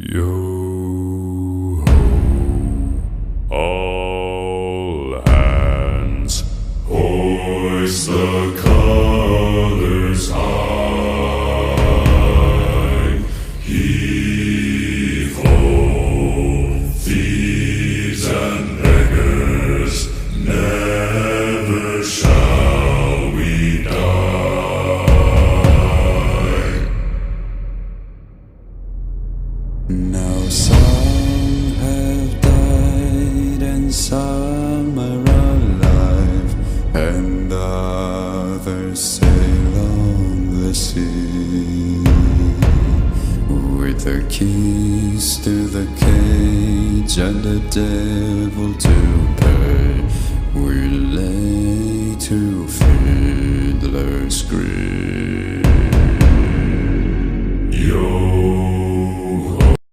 Yo ho, all hands, hoist the colors high. Heave ho, thieves and beggars, never shall we die. Now some have died and some are alive, and others sail on the sea. With the keys to the cage and the devil to pay, we lay to fiddler's grave.